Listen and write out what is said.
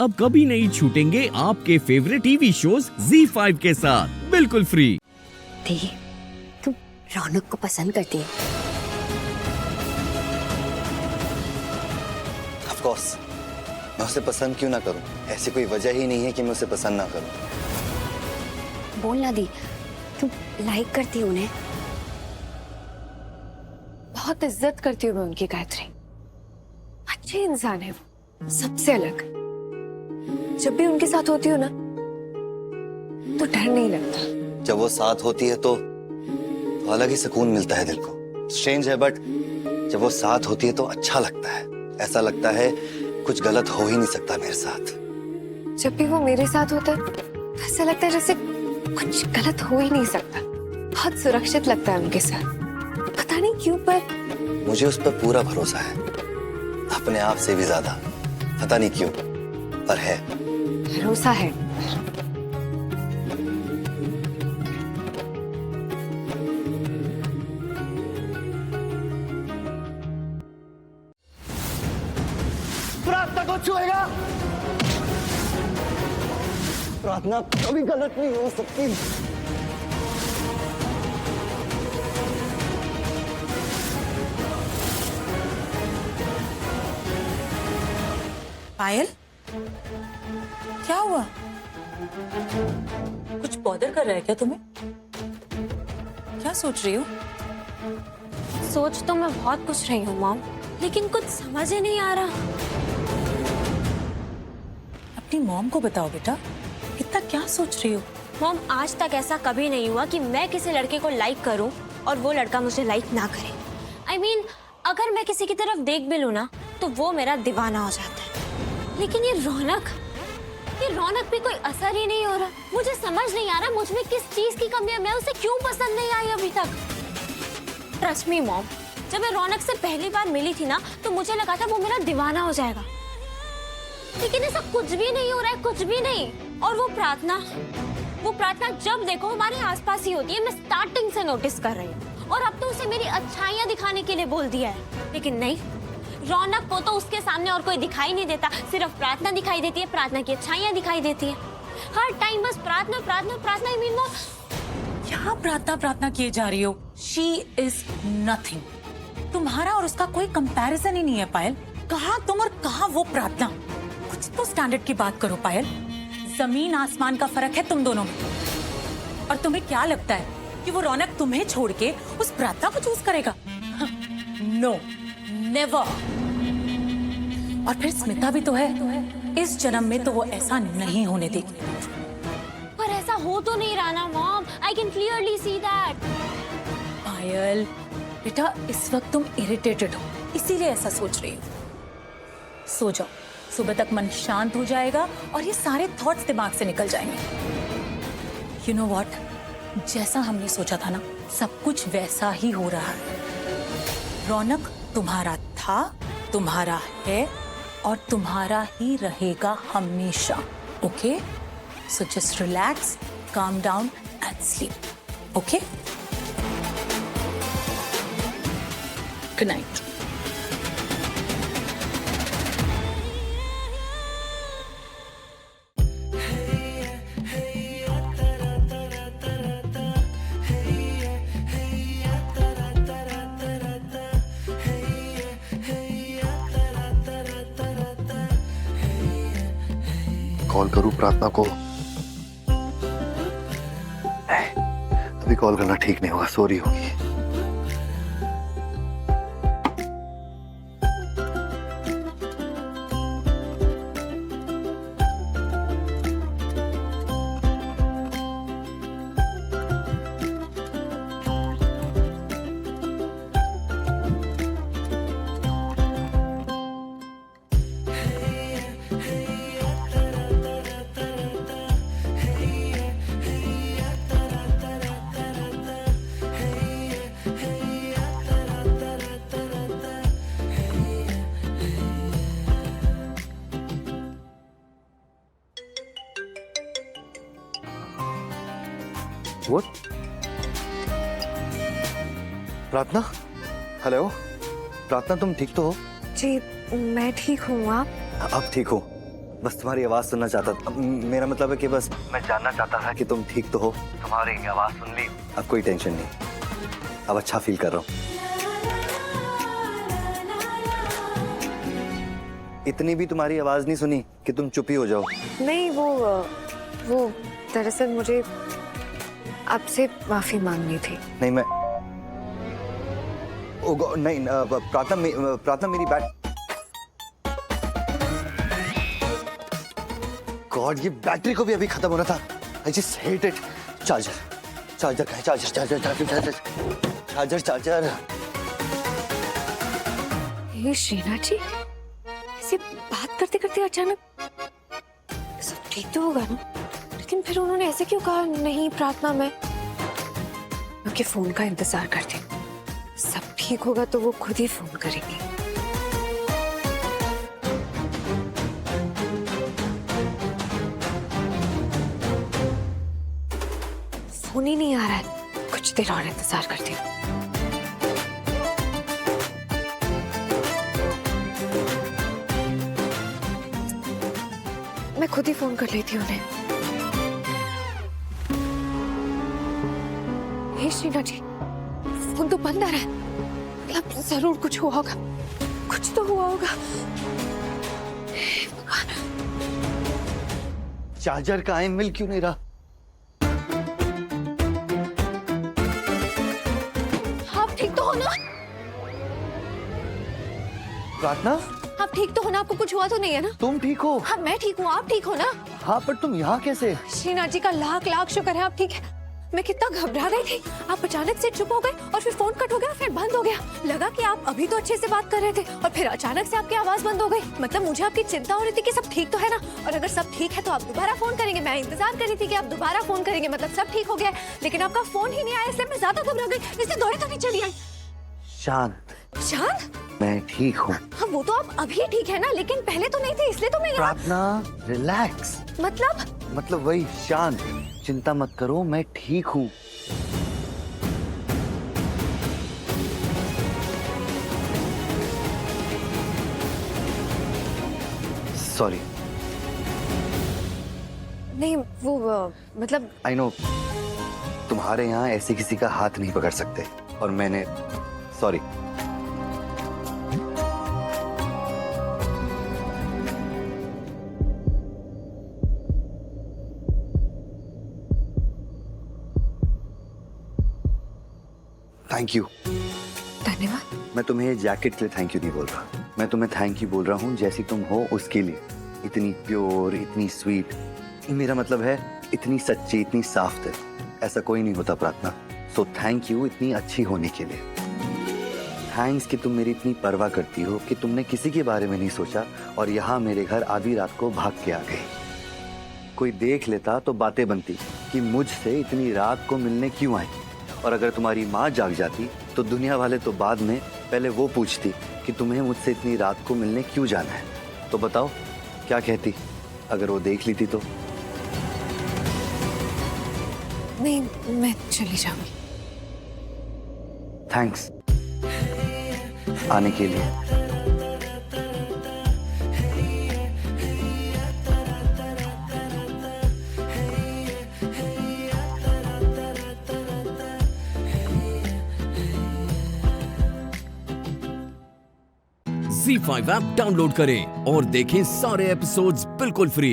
अब कभी नहीं छूटेंगे आपके फेवरेट टीवी शोज ZEE5 के साथ बिल्कुल फ्री। दी, तुम रौनक को पसंद करती है? ऑफ कोर्स, मैं उसे पसंद क्यों ना करूं? ऐसी कोई वजह ही नहीं है कि मैं उसे पसंद ना करूं। बोल ना दी, तुम लाइक करती हो उन्हें? बहुत इज्जत करती हूँ मैं उनकी, गायत्री। अच्छे इंसान है वो, सबसे अलग। जब भी उनके साथ होती हूँ ना तो डर नहीं लगता। जब वो साथ होती है तो अलग ही सुकून मिलता है दिल को। स्ट्रेंज है बट जब वो साथ होती है तो अच्छा लगता है। ऐसा लगता है कुछ गलत हो ही नहीं सकता मेरे साथ। जब भी वो मेरे साथ होता है तो ऐसा लगता है जैसे कुछ गलत हो ही नहीं सकता। बहुत सुरक्षित लगता है उनके साथ, पता नहीं क्यों, पर मुझे उस पर पूरा भरोसा है, अपने आप से भी ज्यादा। पता नहीं क्यों, पर है। भरोसा है। प्रार्थना को छुएगा? प्रार्थना कभी गलत नहीं हो सकती। पायल, क्या हुआ? कुछ बॉदर कर रहा है क्या तुम्हें? क्या सोच रही हो? सोच तो मैं बहुत कुछ रही हूँ मॉम, लेकिन कुछ समझ ही नहीं आ रहा। अपनी मॉम को बताओ बेटा, इतना क्या सोच रही हो? मॉम, आज तक ऐसा कभी नहीं हुआ कि मैं किसी लड़के को लाइक करूं और वो लड़का मुझे लाइक ना करे। I mean, अगर मैं किसी की तरफ देख भी लूं ना तो वो मेरा दीवाना हो जाता है। लेकिन ये रौनक पे कोई असर ही नहीं हो रहा। मुझे समझ नहीं आ रहा मुझ में किस चीज की कमी है, मैं उसे क्यों पसंद नहीं आई अभी तक। ट्रस्ट मी मॉम, जब मैं रौनक से पहली बार मिली थी ना तो मुझे लगा था वो मेरा दीवाना हो जाएगा, लेकिन ऐसा कुछ भी नहीं हो रहा है, कुछ भी नहीं। और वो प्रार्थना जब देखो हमारे आसपास ही होती है। मैं स्टार्टिंग से नोटिस कर रही हूँ, और अब तो उसे मेरी अच्छाइयाँ दिखाने के लिए बोल दिया है। लेकिन नहीं, रौनक को तो उसके सामने और कोई दिखाई नहीं देता, सिर्फ प्रार्थना दिखाई देती है, प्रार्थना की अच्छाइयाँ दिखाई देती है। हर टाइम बस प्रार्थना प्रार्थना प्रार्थना। I mean, क्या प्रार्थना किए जा रही हो? She is nothing. तुम्हारा और उसका कोई कंपैरिजन ही नहीं है पायल। कहाँ तुम और कहाँ वो प्रार्थना। कुछ तो स्टैंडर्ड की बात करो पायल। जमीन आसमान का फर्क है तुम दोनों में। और तुम्हें क्या लगता है कि वो रौनक तुम्हें छोड़ के उस प्रार्थना को चूज करेगा? No, never. और फिर स्मिता भी तो है। इस जन्म में तो वो ऐसा नहीं होने देगी। पर ऐसा हो तो नहीं रहा ना mom. I can clearly see that. पायल बेटा, इस वक्त तुम इरिटेटेड हो, इसीलिए ऐसा सोच रही हो। सो जाओ, सुबह तक मन शांत हो जाएगा और ये सारे थॉट्स दिमाग से निकल जाएंगे। यू नो व्हाट, जैसा हमने सोचा था ना, सब कुछ वैसा ही हो रहा है। रौनक तुम्हारा था, तुम्हारा है और तुम्हारा ही रहेगा हमेशा। Okay? So just relax, calm down and sleep. Okay? Good night. Call करूं प्रार्थना को? अभी कॉल करना ठीक नहीं होगा, सॉरी होगी। What? प्रार्थना, हेलो प्रार्थना, तुम ठीक तो हो? जी मैं ठीक हूँ। आप? अब ठीक हो? बस तुम्हारी आवाज सुनना चाहता था। मेरा मतलब है कि बस मैं जानना चाहता था कि तुम ठीक तो हो। तुम्हारी आवाज सुन ली, अब कोई टेंशन नहीं, अब अच्छा फील कर रहा हूँ। इतनी भी तुम्हारी आवाज नहीं सुनी कि तुम चुप ही हो जाओ। नहीं, वो दरअसल मुझे आपसे माफी मांगनी थी। नहीं मैं नहीं प्रार्थना मेरी बैट गॉड, ये बैटरी को भी अभी खत्म होना था। I just hate it. Charger का है, चार्जर। ये श्रीनाथ जी ऐसे बात करते करते अचानक, सब ठीक तो होगा ना? लेकिन फिर उन्होंने ऐसे क्यों कहा? नहीं प्रार्थना, मैं उनके फोन का इंतजार करती हूँ। सब ठीक होगा तो वो खुद ही फोन करेंगे। फोन ही नहीं आ रहा है, कुछ देर और इंतजार करती हूँ। मैं खुद ही फोन कर लेती हूँ उन्हें। हे श्रीनाथ जी, फोन तो बंद आ रहा है। मतलब जरूर कुछ हुआ होगा, कुछ तो हुआ होगा। चार्जर का है, मिल क्यों नहीं रहा? आप ठीक तो हो ना? प्रार्थना, आप ठीक तो हो ना? आपको कुछ हुआ तो नहीं है ना? तुम ठीक हो? हाँ मैं ठीक हूँ, आप ठीक हो ना? हाँ, पर तुम यहाँ कैसे? श्रीनाथ जी का लाख लाख शुक्र है आप ठीक है। मैं कितना घबरा रही थी, आप अचानक से चुप हो गए और फिर फोन कट हो गया, फिर बंद हो गया। लगा कि आप अभी तो अच्छे से बात कर रहे थे और फिर अचानक से आपकी आवाज बंद हो गई। मतलब मुझे आपकी चिंता हो रही थी कि सब ठीक तो है ना, और अगर सब ठीक है तो आप दोबारा फोन करेंगे। मैं इंतजार कर रही थी कि आप दोबारा फोन करेंगे, मतलब सब ठीक हो गया। लेकिन आपका फोन ही नहीं आया, इसलिए मैं ज्यादा घबरा गई, इसलिए दौड़े तो नहीं चली आई। शांत, शांत? मैं ठीक हूँ। हाँ वो तो आप अभी ठीक है ना, लेकिन पहले तो नहीं थे, इसलिए तो मैं यहाँ। प्रार्थना रिलैक्स। मतलब वही शांत, चिंता मत करो, मैं ठीक हूँ। सॉरी। नहीं वो मतलब आई नो तुम्हारे यहाँ ऐसे किसी का हाथ नहीं पकड़ सकते, और मैंने सॉरी। Thank you. धन्यवाद। मैं तुम्हें जैकेट के लिए थैंक यू नहीं बोल रहा, मैं तुम्हें थैंक यू बोल रहा हूँ जैसी तुम हो उसके लिए। इतनी प्योर, इतनी स्वीट, मेरा मतलब है इतनी सच्ची, इतनी साफ दिल, ऐसा कोई नहीं होता प्रार्थना। सो थैंक यू इतनी अच्छी होने के लिए। थैंक्स कि तुम मेरी इतनी परवाह करती हो कि तुमने किसी के बारे में नहीं सोचा और यहाँ मेरे घर आधी रात को भाग के आ गई। कोई देख लेता तो बातें बनती कि मुझसे इतनी रात को मिलने क्यों आई, और अगर तुम्हारी माँ जाग जाती तो दुनिया वाले तो बाद में, पहले वो पूछती कि तुम्हें मुझसे इतनी रात को मिलने क्यों जाना है। तो बताओ क्या कहती अगर वो देख लेती तो? नहीं, मैं चली जाऊंगी। थैंक्स आने के लिए। Z5 ऐप डाउनलोड करें और देखें सारे एपिसोड्स बिल्कुल फ्री।